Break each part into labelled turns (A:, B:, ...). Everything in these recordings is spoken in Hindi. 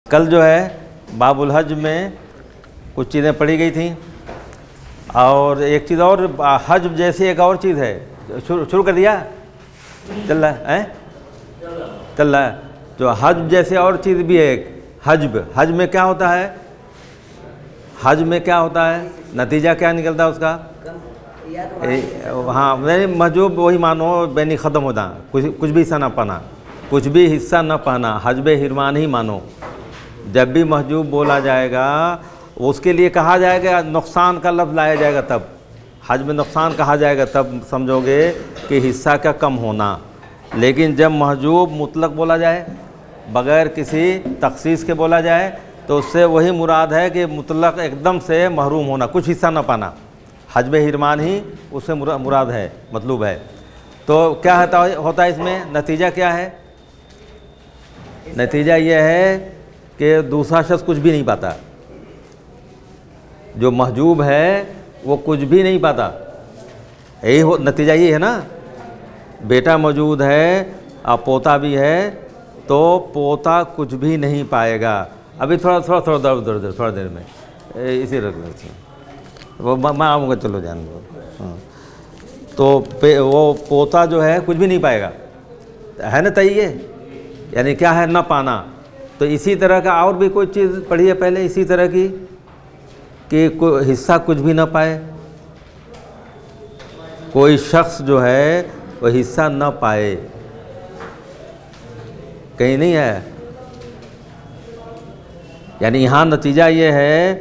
A: कल जो है बाबुल हज में कुछ चीज़ें पढ़ी गई थी और एक चीज़ और हज जैसी एक और चीज़ है। शुरू कर दिया, चल रहा है, चल रहा है। जो हज जैसे और चीज़ भी है एक हज में क्या होता है, हज में क्या होता है, नतीजा क्या निकलता है उसका? हाँ नहीं, महजूब वही मानो बैनी ख़त्म होता, कुछ भी हिस्सा ना पाना, कुछ भी हिस्सा न पाना, हजबे हिरमान ही मानो। जब भी महजूब बोला जाएगा उसके लिए कहा जाएगा, नुकसान का लफ्ज़ लाया जाएगा, तब हज में नुकसान कहा जाएगा, तब समझोगे कि हिस्सा का कम होना। लेकिन जब महजूब मुतलक बोला जाए, बग़ैर किसी तखसीस के बोला जाए, तो उससे वही मुराद है कि मुतलक एकदम से महरूम होना, कुछ हिस्सा न पाना। हजबे हिरमान ही उससे मुराद है, मतलब है। तो क्या होता है इसमें? नतीजा क्या है? नतीजा ये है कि दूसरा शख्स कुछ भी नहीं पाता, जो महजूब है वो कुछ भी नहीं पाता। यही नतीजा ये है ना। बेटा मौजूद है और पोता भी है, तो पोता कुछ भी नहीं पाएगा। अभी थोड़ा देर में इसी रख वो मैं आऊँगा, चलो जान लो। तो वो पोता जो है कुछ भी नहीं पाएगा, है ना? तय यानी क्या है? न पाना। तो इसी तरह का और भी कोई चीज़ पढ़ी है पहले इसी तरह की कि कोई हिस्सा कुछ भी न पाए, कोई शख्स जो है वो हिस्सा न पाए, कहीं नहीं है। यानी यहाँ नतीजा ये है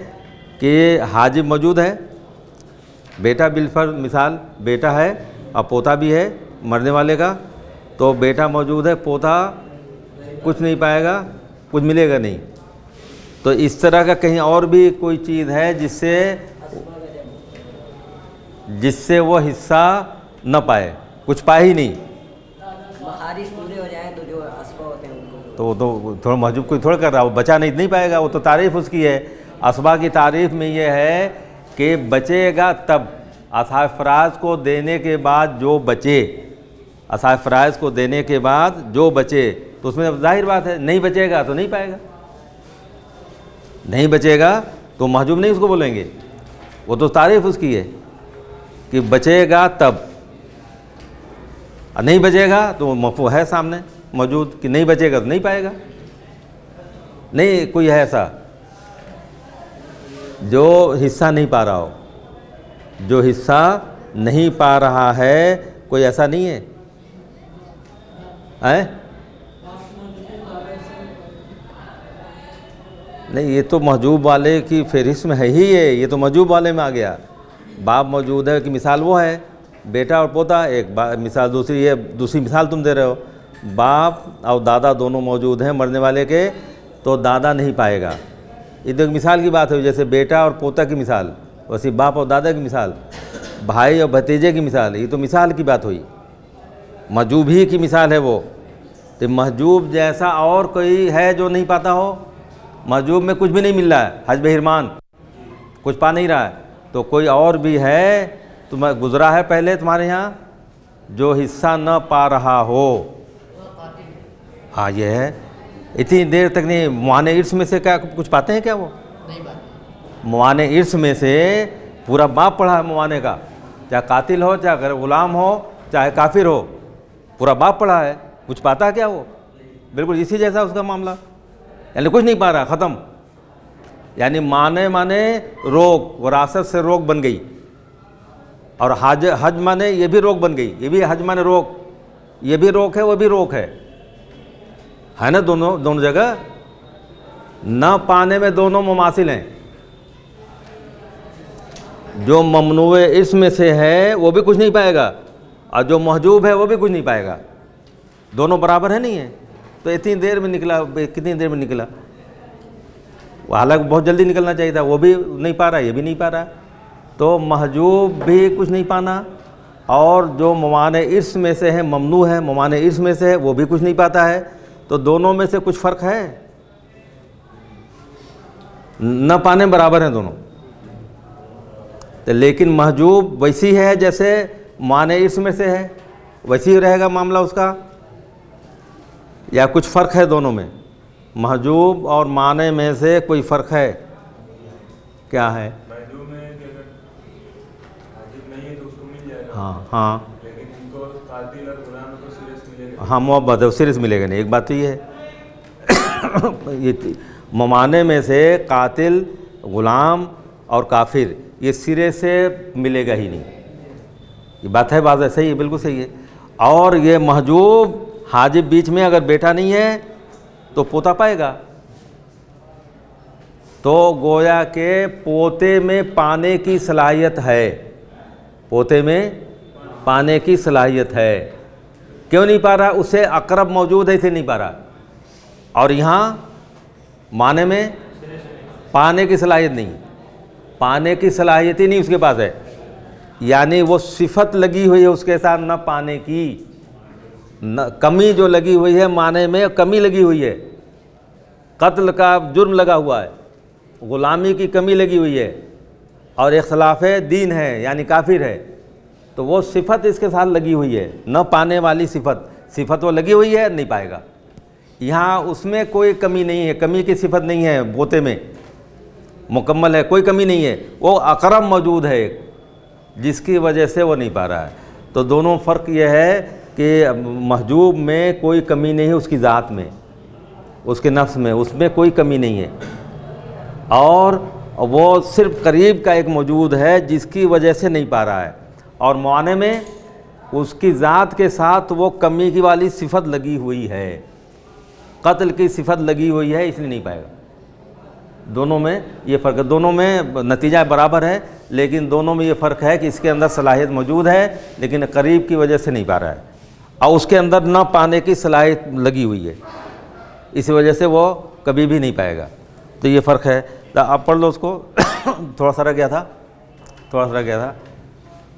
A: कि हाजिब मौजूद है, बेटा बिलफर मिसाल बेटा है और पोता भी है मरने वाले का, तो बेटा मौजूद है, पोता कुछ नहीं पाएगा, कुछ मिलेगा नहीं। तो इस तरह का कहीं और भी कोई चीज़ है जिससे वो हिस्सा न पाए, कुछ पाए ही नहीं।
B: पूरे हो जाए तो जो असबा होते हैं उनको
A: तो वो तो थोड़ा महजूब कोई थोड़ा कर रहा, वो बचा नहीं पाएगा, वो तो तारीफ़ उसकी है। असबा की तारीफ़ में ये है कि बचेगा तब, असहाब फ़राज़ को देने के बाद जो बचे, असहाब फ़राज़ को देने के बाद जो बचे, तो उसमें जाहिर बात है नहीं बचेगा तो नहीं पाएगा, नहीं बचेगा तो महजूब नहीं उसको बोलेंगे, वो तो तारीफ़ उसकी है कि बचेगा तब। नहीं बचेगा तो मफ़ू है सामने मौजूद कि नहीं बचेगा तो नहीं पाएगा। नहीं कोई है ऐसा जो हिस्सा नहीं पा रहा हो, जो हिस्सा नहीं पा रहा है, कोई ऐसा नहीं है, हैं? नहीं, ये तो महजूब वाले की फहरिस्त में है ही ये तो महजूब वाले में आ गया। बाप मौजूद है कि मिसाल वो है बेटा और पोता, एक मिसाल दूसरी है, दूसरी मिसाल तुम दे रहे हो, बाप और दादा दोनों मौजूद हैं मरने वाले के, तो दादा नहीं पाएगा। ये तो एक मिसाल की बात हुई, जैसे बेटा और पोता की मिसाल, वैसे बाप और दादा की मिसाल, भाई और भतीजे की मिसाल, ये तो मिसाल की बात हुई, महजूब ही की मिसाल है वो। तो महजूब जैसा और कोई है जो नहीं पाता हो? महजूब में कुछ भी नहीं मिल रहा है, हज बेहिरमान कुछ पा नहीं रहा है, तो कोई और भी है तुम्हें गुजरा है पहले तुम्हारे यहाँ जो हिस्सा न पा रहा हो। हाँ ये है, इतनी देर तक नहीं। मुआने इर्स में से क्या कुछ पाते हैं क्या? वो नहीं पाते। मुआने इर्स में से पूरा बाप पढ़ा है मुआने का, चाहे कातिल हो, चाहे गुलाम हो, चाहे काफिर हो, पूरा बाप पढ़ा है, कुछ पाता है क्या वो? बिल्कुल इसी जैसा उसका मामला, यानी कुछ नहीं पा रहा, ख़त्म। यानी माने रोग, वरासत से रोग बन गई, और हज माने ये भी रोग बन गई, ये भी हज माने रोग, ये भी रोग है, वो भी रोग है ना? दोनों जगह न पाने में दोनों मुमासिल हैं। जो ममनूए इसमें से है वो भी कुछ नहीं पाएगा, और जो महजूब है वो भी कुछ नहीं पाएगा, दोनों बराबर है नहीं है। तो इतनी देर में निकला, कितनी देर में निकला? हालांकि बहुत जल्दी निकलना चाहिए था, वो भी नहीं पा रहा, ये भी नहीं पा रहा। तो महजूब भी कुछ नहीं पाना, और जो ममाने इर्स में से है, ममनू है, ममाने इर्स में से है, वो भी कुछ नहीं पाता है। तो दोनों में से कुछ फ़र्क है, न पाने बराबर हैं दोनों। तो लेकिन महजूब वैसी है जैसे माने इर्स में से है, वैसी ही रहेगा मामला उसका, या कुछ फ़र्क है दोनों में? महजूब और माने में से कोई फ़र्क है? क्या है?
C: महजूब में कि अगर हाजिब नहीं है तो उसको मिल जाएगा।
A: हाँ हाँ
C: लेकिन इनको कातिल और गुलाम को सिरे से मिलेगा।
A: हाँ, मोहब्बत है, सिरे से मिलेगा नहीं। एक बात तो ये है ये माने में से कातिल, गुलाम और काफिर ये सिरे से मिलेगा ही नहीं। ये बात है, बात है, सही है, बिल्कुल सही है। और ये महजूब हाजिब बीच में अगर बेटा नहीं है तो पोता पाएगा। तो गोया के पोते में पाने की सलाहियत है, पोते में पाने की सलाहियत है। क्यों नहीं पा रहा? उससे अकरब मौजूद है, इसे नहीं पा रहा। और यहाँ माने में पाने की सलाहियत नहीं, पाने की सलाहियत ही नहीं उसके पास है। यानी वो सिफत लगी हुई है उसके साथ न पाने की, न कमी जो लगी हुई है, माने में कमी लगी हुई है, कत्ल का जुर्म लगा हुआ है, ग़ुलामी की कमी लगी हुई है और इख्तिलाफ़ दीन है यानी काफिर है। तो वो सिफत इसके साथ लगी हुई है, न पाने वाली सिफत वो लगी हुई है, नहीं पाएगा। यहाँ उसमें कोई कमी नहीं है, कमी की सिफत नहीं है, पोते में मुकम्मल है, कोई कमी नहीं है। वो अकरब मौजूद है जिसकी वजह से वो नहीं पा रहा है। तो दोनों फ़र्क ये है कि महजूब में कोई कमी नहीं है उसकी ज़ात में, उसके नफ्स में, उसमें कोई कमी नहीं है। और वो सिर्फ करीब का एक मौजूद है जिसकी वजह से नहीं पा रहा है। और मुआने में उसकी ज़ात के साथ वो कमी की वाली सिफत लगी हुई है, कत्ल की सिफत लगी हुई है, इसलिए नहीं पाएगा। दोनों में ये फ़र्क है, दोनों में नतीजा बराबर है, लेकिन दोनों में ये फ़र्क है कि इसके अंदर सलाहियत मौजूद है लेकिन करीब की वजह से नहीं पा रहा है, और उसके अंदर न पाने की सलाहियत लगी हुई है, इस वजह से वो कभी भी नहीं पाएगा। तो ये फ़र्क है। तो आप पढ़ लो उसको थोड़ा सा रह गया था,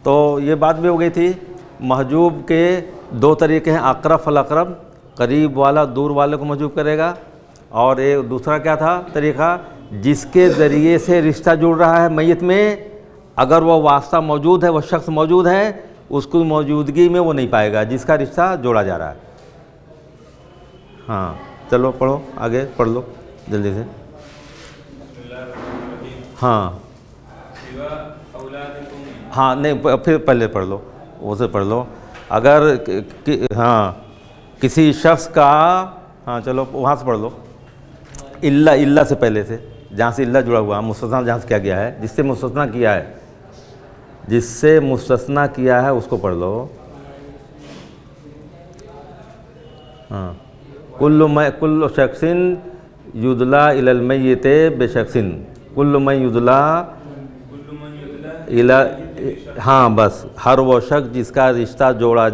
A: तो ये बात भी हो गई थी। महजूब के दो तरीके हैं, अक़रब फल अक़रब, करीब वाला दूर वाले को महजूब करेगा, और एक दूसरा क्या था तरीक़ा, जिसके ज़रिए से रिश्ता जुड़ रहा है मैयत में, अगर वो वास्ता मौजूद है, वो शख्स मौजूद है, उसकी मौजूदगी में वो नहीं पाएगा जिसका रिश्ता जोड़ा जा रहा है। हाँ चलो पढ़ो, आगे पढ़ लो जल्दी से। हाँ नहीं, फिर पहले पढ़ लो, उसे पढ़ लो। अगर किसी शख्स का, हाँ चलो वहाँ से पढ़ लो, इल्ला से पहले से, जहाँ से इल्ला जुड़ा हुआ, मुस्तस्ना जहाँ से किया गया है, जिससे मुस्तस्ना किया है उसको पढ़ लो। हाँ, कुल्लु शख्सिन युदला इलल मय्यित बेशख्सिन, कुल्लु मन युदला इला, हाँ बस, हर वो शख्स जिसका रिश्ता जोड़ा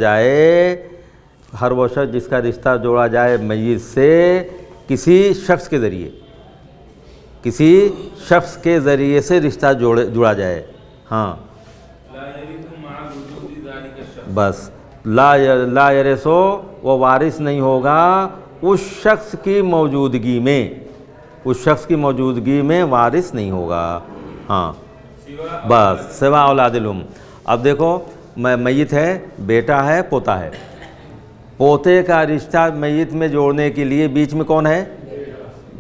A: जाए मय्यित से किसी शख्स के ज़रिए से रिश्ता जुड़ा जाए। हाँ बस, ला यरिसो, वो वारिस नहीं होगा उस शख्स की मौजूदगी में, वारिस नहीं होगा। हाँ बस, सिवा औलादिल उम। अब देखो, मैयत है, बेटा है, पोता है, पोते का रिश्ता मैयत में जोड़ने के लिए बीच में कौन है?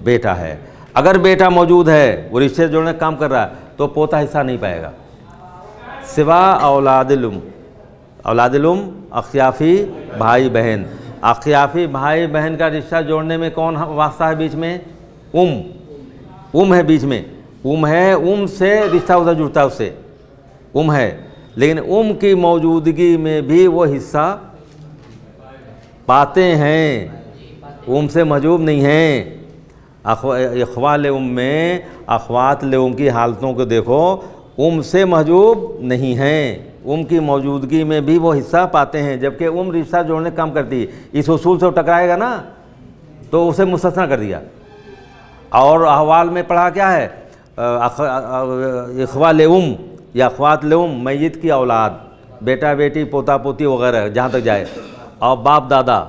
A: बेटा है। अगर बेटा मौजूद है, वो रिश्ते जोड़ने का काम कर रहा है, तो पोता हिस्सा नहीं पाएगा। सिवा औलादिल उम, अख्याफ़ी भाई बहन, अख्याफ़ी भाई बहन का रिश्ता जोड़ने में कौन वास्ता है बीच में? उम है बीच में, उम से रिश्ता उधर जुड़ता है, उससे उम है, लेकिन उम की मौजूदगी में भी वो हिस्सा पाते हैं, उम से महजूब नहीं हैं। इख्वाल उम में, अख्वात उम की हालतों को देखो, उम से महजूब नहीं हैं, उम की मौजूदगी में भी वो हिस्सा पाते हैं, जबकि उम रिश्ता जोड़ने का काम करती है। इस उसूल से टकराएगा ना तो उसे मुस्तस्ना कर दिया। और अहवाल में पढ़ा क्या है? इख्वाल उम या अख्वात उम, मैयत की औलाद, बेटा बेटी, पोता पोती वगैरह जहाँ तक जाए, और बाप दादा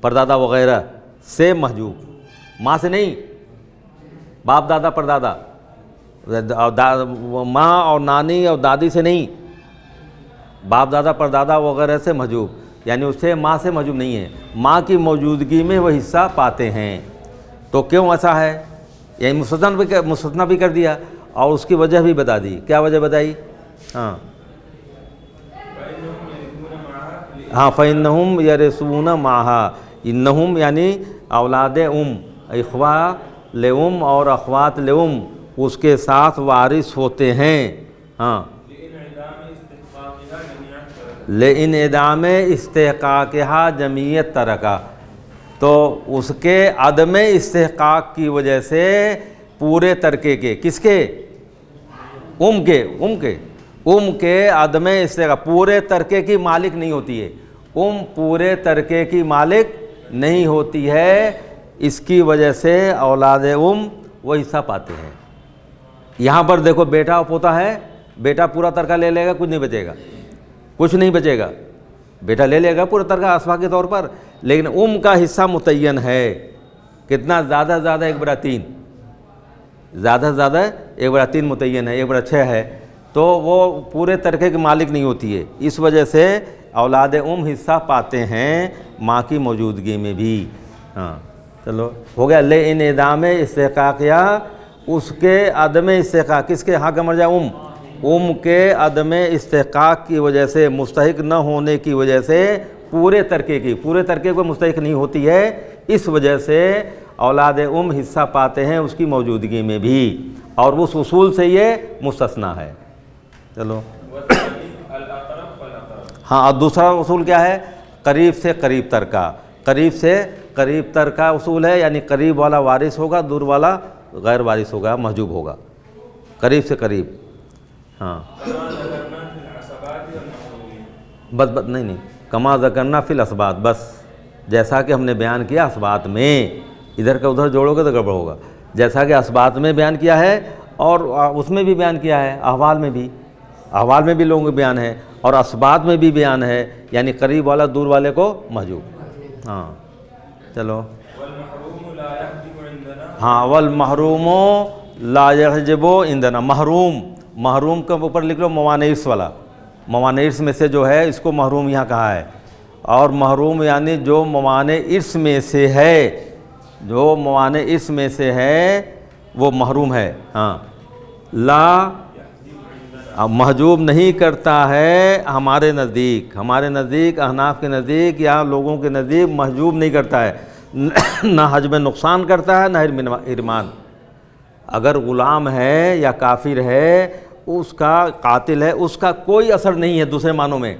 A: परदादा वगैरह से महजूब, माँ से नहीं, बाप दादा परदादा, माँ और नानी और दादी से नहीं, बाप दादा परदादा वगैरह से महजूब, यानी उससे माँ से महजूब नहीं है, माँ की मौजूदगी में वह हिस्सा पाते हैं। तो क्यों ऐसा है, यही मुस्तस्ना भी कर दिया और उसकी वजह भी बता दी। क्या वजह बताई? हाँ हाँ, फ़इन्नहुम यरिसूना माहा, इन्नहुम यानी औलाद इख्वा लेउम और अख्वात लेउम उसके साथ वारिस होते हैं। हाँ, ले इन एदाम इस्तेहकाक़हा जमीयत तरका, तो उसके अदम इस्तेहकाक की वजह से पूरे तरके के, किसके? उम के अदम इस्तेहकाक, पूरे तरके की मालिक नहीं होती है। पूरे तरके की मालिक नहीं होती है, इसकी वजह से औलाद वो हिस्सा पाते हैं। यहाँ पर देखो बेटा और पोता है, बेटा पूरा तरका ले लेगा, कुछ नहीं बचेगा, बेटा ले लेगा पूरा तरका असबा के तौर पर, लेकिन का हिस्सा मुतय्यन है। कितना? ज़्यादा से ज़्यादा 1/3, ज़्यादा से ज़्यादा 1/3 मुतय्यन है, 1/6 है, तो वो पूरे तरके की मालिक नहीं होती है। इस वजह से औलाद हिस्सा पाते हैं माँ की मौजूदगी में भी। हाँ चलो हो गया। ले इन एदाम इस्तेहकाक, या उसके अदम इस्तेहकाक, किसके? हाँ का मर्जा के अदम इस्तेहकाक की वजह से, मुस्तहिक न होने की वजह से पूरे तरके को मुस्तहिक नहीं होती है, इस वजह से औलाद हिस्सा पाते हैं उसकी मौजूदगी में भी, और उस उसूल से ये मुस्तस्ना है। चलो हाँ, और दूसरा उसूल क्या है? करीब से करीब तरका, करीब से करीब तरका उसूल है, यानी करीब वाला वारिस होगा, दूर वाला गैर वारिस होगा, महजूब होगा, करीब से करीब। हाँ बस नहीं, कमा ज़करना फिल असबात, बस जैसा कि हमने बयान किया असबात में, इधर का उधर जोड़ोगे तो गड़बड़ होगा। जैसा कि असबात में बयान किया है और उसमें भी बयान किया है, अहवाल में भी लोगों के बयान है और असबात में भी बयान है, यानी करीब वाला दूर वाले को महजूब। हाँ चलो हाँ, वल महरूमो ला यहजबो इंदना, महरूम के ऊपर लिख लो मवानिस वाला, मवानिस में से जो है इसको महरूम यहाँ कहा है, और महरूम यानी जो मवाने इर्स में से है, जो मवाने इर्स में से है वो महरूम है। हाँ, ला महजूब नहीं करता है हमारे नज़दीक अहनाफ के नज़दीक या लोगों के नज़दीक महजूब नहीं करता है, ना हजब नुकसान करता है, ना हिरमान। अगर ग़ुलाम है या काफिर है, उसका कातिल है, उसका कोई असर नहीं है। दूसरे मानों में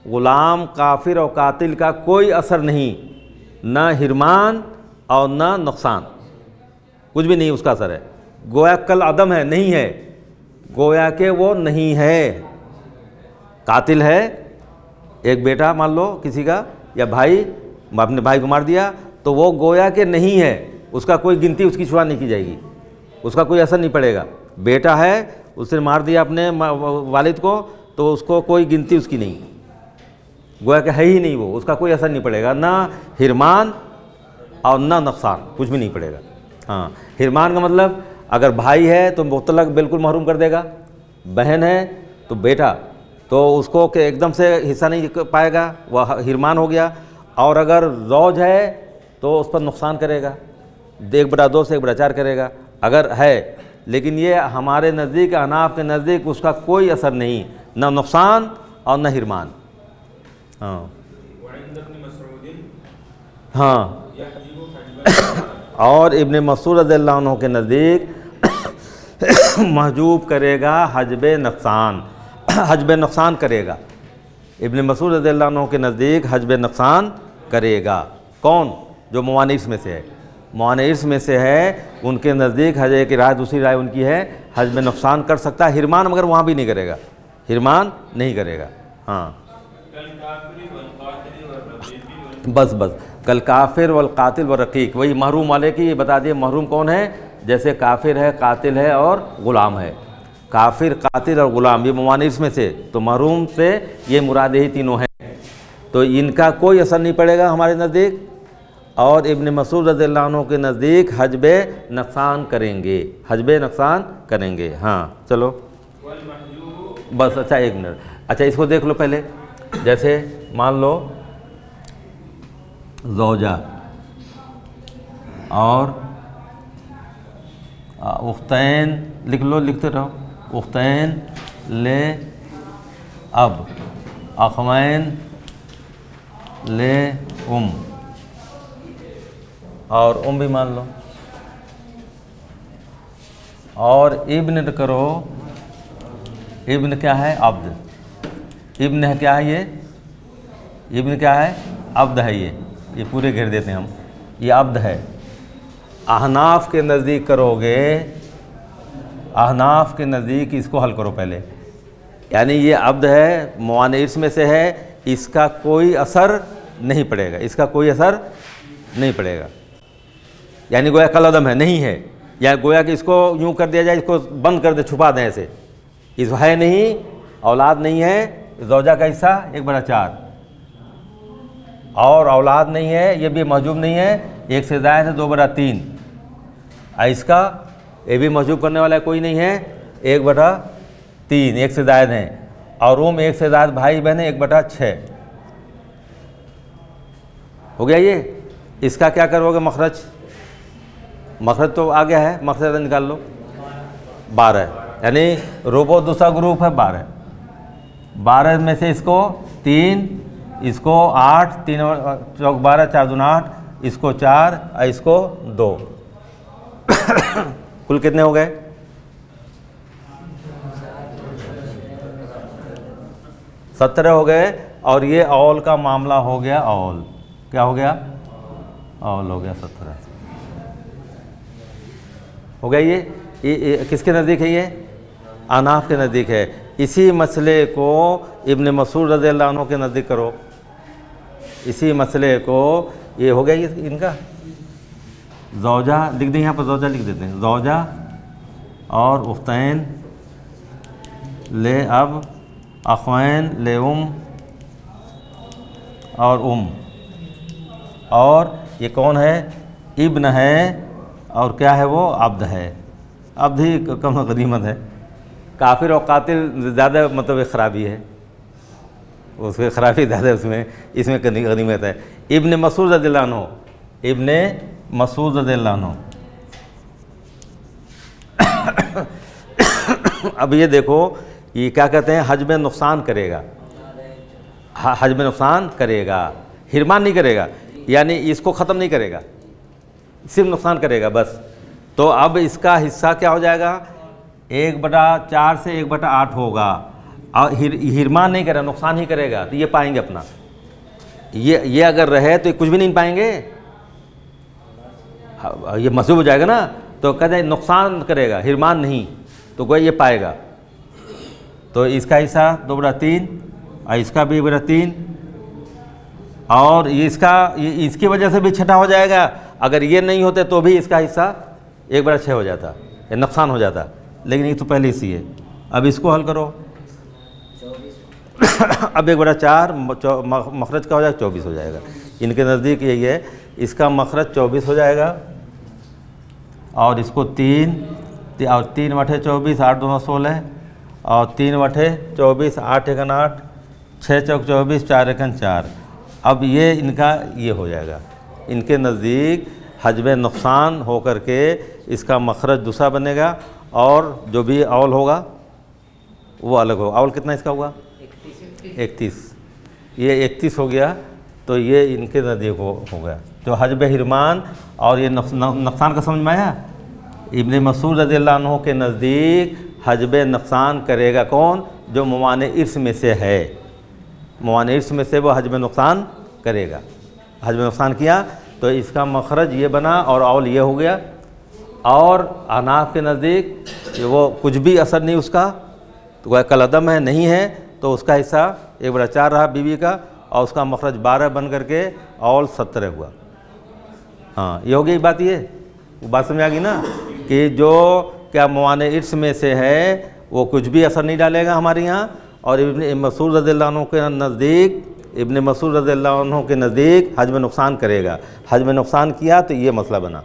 A: ग़ुलाम, काफिर और कातिल का कोई असर नहीं, ना हिरमान और ना नुकसान, कुछ भी नहीं उसका असर है। गोया कल अदम है, नहीं है, गोया के वो नहीं है। कातिल है एक बेटा मान लो किसी का, या भाई, अपने भाई को मार दिया, तो वो गोया के नहीं है, उसका कोई गिनती उसकी शुमार नहीं की जाएगी, उसका कोई असर नहीं पड़ेगा। बेटा है, उसने मार दिया अपने वालिद को, तो उसको कोई गिनती उसकी नहीं, गोया के है ही नहीं वो, उसका कोई असर नहीं पड़ेगा, ना हिरमान और ना नुकसान, कुछ भी नहीं पड़ेगा। हाँ, हिरमान का मतलब अगर भाई है तो मुतलक बिल्कुल महरूम कर देगा, बहन है तो बेटा, तो उसको के एकदम से हिस्सा नहीं पाएगा, वह हिरमान हो गया। और अगर ज़ौज है तो उस पर नुकसान करेगा, 1/2 से 1/4 करेगा अगर है, लेकिन ये हमारे नज़दीक, अहनाफ के नज़दीक उसका कोई असर नहीं, न नुकसान और न हिरमान। हाँ हाँ, और इब्न मसूद रज़ियल्लाहु अन्हु के नज़दीक महजूब करेगा हजब नुकसान, हजब नुकसान करेगा। इब्न मसूद रज़ियल्लाहु अन्हु के नज़दीक हजब नुकसान करेगा। कौन? जो मवानिस में से है, मवानिस में से है, उनके नज़दीक हज की राय, दूसरी राय उनकी है, हजब नुकसान कर सकता है, हिरमान मगर वहाँ भी नहीं करेगा, हिरमान नहीं करेगा। हाँ बस कल काफिर वल कातिल व रकीक, वही महरूम वाले की बता दिए। महरूम कौन है? जैसे काफिर है, कातिल है और ग़ुलाम है। काफिर, कातिल और ग़ुलाम ये मवानिस में से, तो महरूम से ये मुराद ही तीनों हैं, तो इनका कोई असर नहीं पड़ेगा हमारे नज़दीक। और इब्न मसूद रज़ियल्लाहु अन्हु के नज़दीक हजब नुकसान करेंगे, हजब नुकसान करेंगे। हाँ चलो बस, अच्छा 1 मिनट, अच्छा इसको देख लो पहले। जैसे मान लो ज़ौजा और उख्तैन लिख लो, लिखते रहो। उख्तैन ले अब, अखवैन ले और भी मान लो। और इब्न करो, इब्न क्या है? अब्द। इब्न है क्या है ये? इब्न क्या है? अब्द है ये पूरे घेर देते हैं हम, ये अब्द है। अहनाफ के नज़दीक करोगे, अहनाफ के नज़दीक इसको हल करो पहले, यानी ये अब्द है, मुआनिस में से है, इसका कोई असर नहीं पड़ेगा, इसका कोई असर नहीं पड़ेगा, यानी गोया कलदम है, नहीं है, या गोया कि इसको यूं कर दिया जाए, इसको बंद कर दे, छुपा दें ऐसे, इस है नहीं, औलाद नहीं है, ज़ौजा का हिस्सा 1/4, और औलाद नहीं है, ये भी महजूब नहीं है, 1 से ज़ायद है 2/3, इसका ये भी महजूब करने वाला कोई नहीं है, 1/3, 1 से ज़ायद हैं, और 1 से ज़ायद भाई बहन 1/6 हो गया। ये इसका क्या करोगे? मखरज, मखरज तो आ गया है, मखरज निकाल लो, 12, यानी रोबो दूसरा ग्रुप है 12, 12 में से इसको 3, इसको 8, 3 चौक 12, 4 दूना 8, इसको 4, इसको 2, कुल कितने हो गए? 17 हो गए। और ये औल का मामला हो गया, औल क्या हो गया? औल हो गया, 17 हो गया। ये किसके नज़दीक है? ये अनाफ के नज़दीक है। इसी मसले को इब्न मसूद रज़ियल्लाहु अन्हु के नज़दीक करो, इसी मसले को, ये हो गया ये इनका ज़ौजा, लिख दें यहाँ पर, ज़ौजा लिख देते हैं, ज़ौजा और उख्तैन ले अब, अख़वैन ले और ये कौन है? इब्न है, और क्या है वो? अब्द है। अब्द ही कम गनीमत है, काफिर और कातिल ज़्यादा मतलब ख़राबी है, उसमें ख़राबी ज़्यादा, उसमें इसमें गनीमत है। इब्न मसूद रज़ियल्लाहु अन्हु, इब्न मसूद रज़ियल्लाहु अन्हु। अब ये देखो, ये क्या कहते हैं? हज में नुकसान करेगा, हज में नुकसान करेगा, हिरमान नहीं करेगा, यानी इसको ख़त्म नहीं करेगा, सिर्फ नुकसान करेगा बस। तो अब इसका हिस्सा क्या हो जाएगा? 1/4 से 1/8 होगा, और हिरमान नहीं करेगा, नुकसान ही करेगा, तो ये पाएंगे अपना। ये अगर रहे तो ये कुछ भी नहीं पाएंगे, ये मसूब हो जाएगा ना, तो कहते हैं नुकसान करेगा, हिरमान नहीं, तो कोई ये पाएगा। तो इसका हिस्सा 2/3, और इसका भी 1/3, और इसकी वजह से भी छठा हो जाएगा। अगर ये नहीं होते तो भी इसका हिस्सा 1/6 हो जाता, ये नुकसान हो जाता, लेकिन ये तो पहले इसी है। अब इसको हल करो, अब 1/4 मखरज का हो जाएगा, 24 हो जाएगा। इनके नज़दीक यही है, इसका मखरज 24 हो जाएगा, और इसको 3 और 3 बटे 24, 8 दूना 16, और 3 बटे 24, 8 एकन 8, 6 चौक 24, 4 एकन 4। अब ये इनका ये हो जाएगा, इनके नज़दीक हजब नुकसान हो करके इसका मखरज दूसरा बनेगा, और जो भी औल होगा वो अलग होगा। औल कितना इसका हुआ? 31। ये 31 हो गया, तो ये इनके नज़दीक हो गया। तो हजब हिरमान और ये नुकसान का समझ में आया? इब्न मसूद रज़ियल्लाहु अन्हु के नज़दीक हजब नुकसान करेगा कौन? जो मवाने इर्स में से है, मवाने इर्स में से वो हजब नुकसान करेगा। हजब नुकसान किया तो इसका मखरज ये बना, और औल ये हो गया। और अनाफ के नज़दीक वो कुछ भी असर नहीं उसका, तो वह कलदम है, नहीं है, तो उसका हिस्सा 1/4 रहा बीवी का, और उसका मखरज 12 बन करके औल 17 हुआ। हाँ, ये हो गई बात। ये वो बात समझ आ गई ना, कि जो क्या मवाने इर्स में से है वो कुछ भी असर नहीं डालेगा हमारे यहाँ। और इब्न मसूद रज़ियल्लाहु अन्हु के नज़दीक, इब्न मसूद रज़ियल्लाहु अन्हु के नज़दीक हज में नुकसान करेगा। हज में नुकसान किया तो ये मसला बना।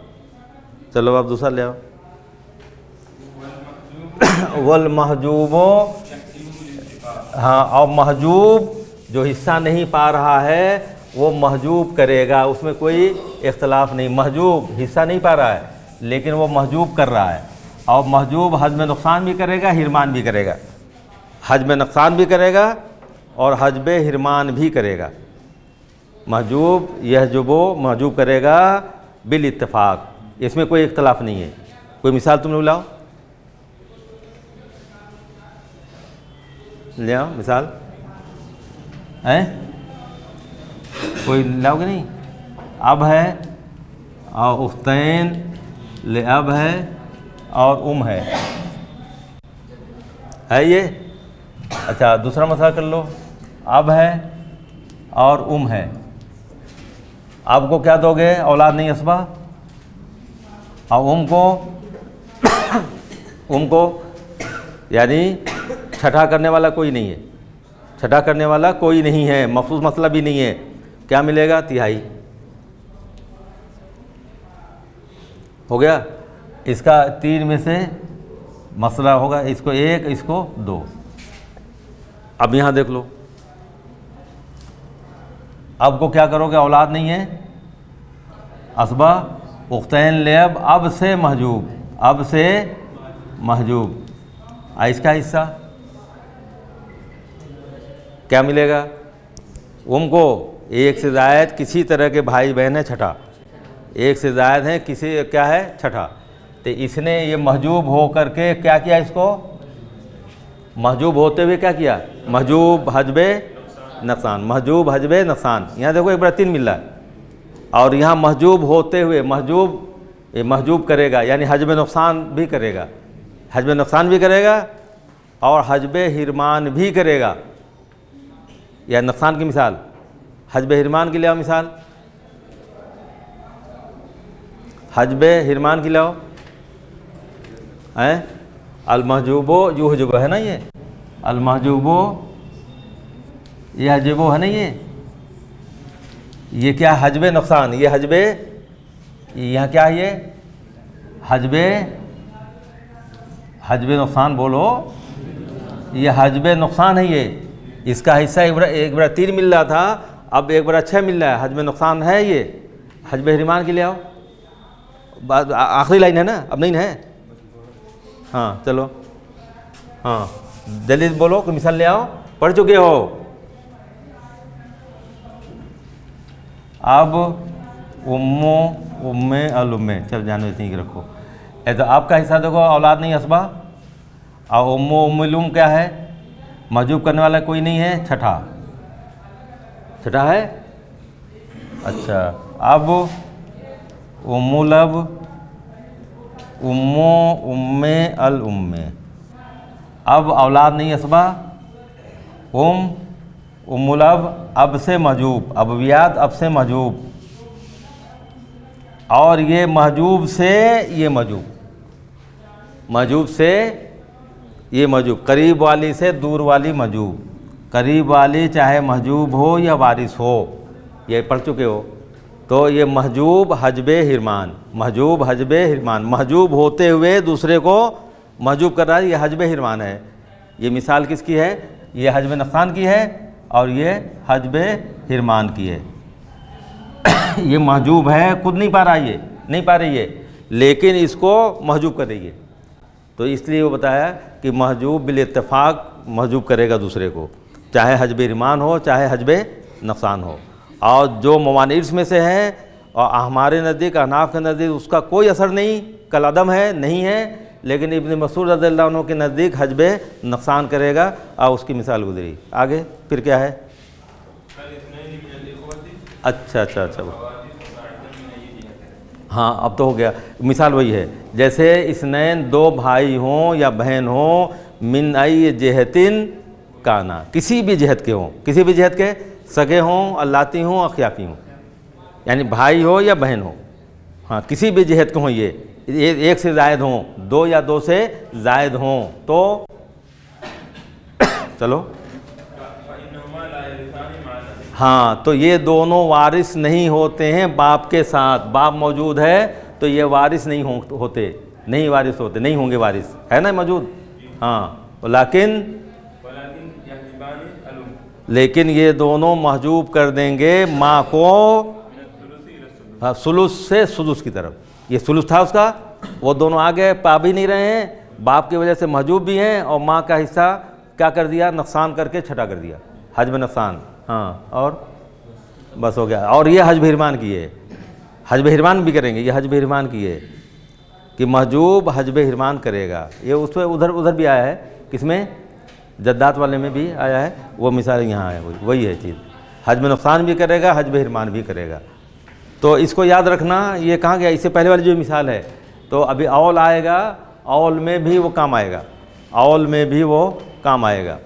A: चलो अब दूसरा ले आओ। वल महजूबो, हाँ, और महजूब जो हिस्सा नहीं पा रहा है वो महजूब करेगा, उसमें कोई इख्तलाफ नहीं। महजूब हिस्सा नहीं पा रहा है लेकिन वो महजूब कर रहा है, और महजूब हज में नुकसान भी करेगा, हिरमान भी करेगा। हज में नुकसान भी करेगा और हजब हिरमान भी करेगा। महजूब यह जो वो महजूब करेगा बिल इत्तेफाक, इसमें कोई इख्तलाफ नहीं है। कोई मिसाल तुम लोग लाओ, ले आओ मिसाल है, कोई लाओगे नहीं? अब है और उख्तैन ले अब है और है ये। अच्छा दूसरा मसला कर लो, अब है और है। अब को क्या दोगे? औलाद नहीं असबा। और को यानी छठा करने वाला कोई नहीं है, छठा करने वाला कोई नहीं है, मखसूस मसला भी नहीं है। क्या मिलेगा? तिहाई हो गया। इसका 3 में से मसला होगा, इसको 1 इसको 2। अब यहाँ देख लो, अब को क्या करोगे? औलाद नहीं है, असबा, उख्तैन लेब, अब से महजूब, अब से महजूब। इसका हिस्सा क्या मिलेगा? को 1 से ज़ायद किसी तरह के भाई बहन है छठा, 1 से ज़ायद है किसी क्या है छठा। तो इसने ये महजूब हो करके क्या किया? इसको महजूब होते हुए क्या किया? महजूब हजबे नुकसान, महजूब हजबे नुकसान। यहाँ देखो एक बार 3 मिल रहा है, और यहाँ महजूब होते हुए महजूब करेगा, यानी हजबे नुकसान भी करेगा, हजबे नुकसान भी करेगा और हजबे हिरमान भी करेगा। या नुकसान की मिसाल, हजबे हिरमान की ले आओ मिसाल, हजबे हिरमान की लाओ हैं। अलमहजूबो युहजबो है ना, ये अलमहजूबो ये हजबो है ना, ये क्या? हजबे नुकसान, ये हजबे, यहाँ क्या है? ये हजबे नुकसान बोलो, ये हजबे नुकसान है। ये इसका हिस्सा एक बार 3 मिल रहा था, अब 1 बार 6 मिल रहा है, हजबे नुकसान है। ये हजबे हिरमान के लिए आओ, आखिरी लाइन है ना, अब नहीं है? हाँ चलो, हाँ जल्दी बोलो, कोई मिसाल ले आओ, पढ़ चुके हो। अब उम्मे अलुम्मे, चल जानो इतनी की रखो। तो आपका हिस्सा देखो, औलाद नहीं असबा, और उम्मुलुम क्या है? महजूब करने वाला कोई नहीं है, छठा, छठा है। अच्छा अब उम्मुलब, उम्मे अल उम्मे। अब औलाद नहीं असबा, उम्मुलब, अब से महजूब, अबवियात अब से महजूब, और ये महजूब से ये महजूब, महजूब से ये महजूब, करीब वाली से दूर वाली महजूब, करीब वाली चाहे महजूब हो या वारिस हो, ये पढ़ चुके हो। तो ये महजूब हजबे हिरमान, महजूब हजबे हिरमान, महजूब होते हुए दूसरे को महजूब कर रहा है, ये हजबे हिरमान है। ये मिसाल किसकी है? ये हजबे नुकसान की है और ये हजबे हिरमान की है। ये महजूब है, खुद नहीं पा रहा, ये नहीं पा रही है, लेकिन इसको महजूब कर रही है। तो इसलिए वो बताया कि महजूब बिल इत्तेफाक महजूब करेगा दूसरे को, चाहे हजबे हिरमान हो चाहे हजबे नुकसान हो। और जो मवानिर्स में से है और हमारे नज़दीक, अहनाफ के नज़दीक उसका कोई असर नहीं, कलअदम है, नहीं है, लेकिन इब्न मसूद रज़ियल्लाहु अन्हु के नज़दीक हजबे नुकसान करेगा, और उसकी मिसाल गुजरी। आगे फिर क्या है? अच्छा, हाँ अब तो हो गया। मिसाल वही है, जैसे इसनैन 2 भाई हों या बहन हों, मिन आई जेहतिन काना, किसी भी जहत के हों, किसी भी जहत के, सगे हों, अल्लाती हों, अखियाफी हों, यानी भाई हो या बहन हो, हाँ किसी भी जहत के हों, ये 1 से ज़ायद हों, 2 या 2 से ज़ायद हों, तो चलो हाँ, तो ये दोनों वारिस नहीं होते हैं बाप के साथ। बाप मौजूद है तो ये वारिस नहीं होते, नहीं वारिस होते, नहीं होंगे वारिस, है ना मौजूद। हाँ लेकिन ये दोनों महजूब कर देंगे माँ को, हाँ सुलुस से सुदुस की तरफ। ये सुलुस था उसका, वो दोनों आ गए, पा भी नहीं रहे हैं, बाप की वजह से महजूब भी हैं, और माँ का हिस्सा क्या कर दिया, नुकसान करके छठा कर दिया, हज में नुकसान। हाँ, और बस हो गया। और ये हज बहिरमान की है, हज बहिरमान भी करेंगे, ये हज बहिरमान की है कि महजूब हज बहिरमान करेगा। ये उसमें उधर भी आया है, किसमें, जद्दात वाले में भी आया है, वो मिसाल यहाँ है, वही है चीज़, हज में नुकसान भी करेगा, हज बहिरमान भी करेगा। तो इसको याद रखना, ये कहाँ गया, इससे पहले वाली जो मिसाल है, तो अभी औल आएगा, औल में भी वो काम आएगा, औल में भी वो काम आएगा।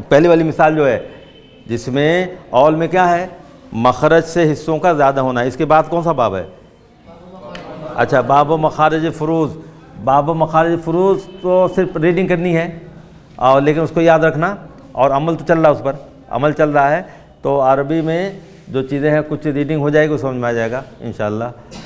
A: पहली वाली मिसाल जो है जिसमें औल में क्या है, मखरज से हिस्सों का ज़्यादा होना है। इसके बाद कौन सा बाब है, अच्छा, बाब मखारज फ़ुरूज़। बाब मखारज फ़ुरूज़ तो सिर्फ रीडिंग करनी है, और लेकिन उसको याद रखना, और अमल तो चल रहा है, उस पर अमल चल रहा है। तो अरबी में जो चीज़ें हैं कुछ रीडिंग हो जाएगी, समझ में आ जाएगा इंशाअल्लाह।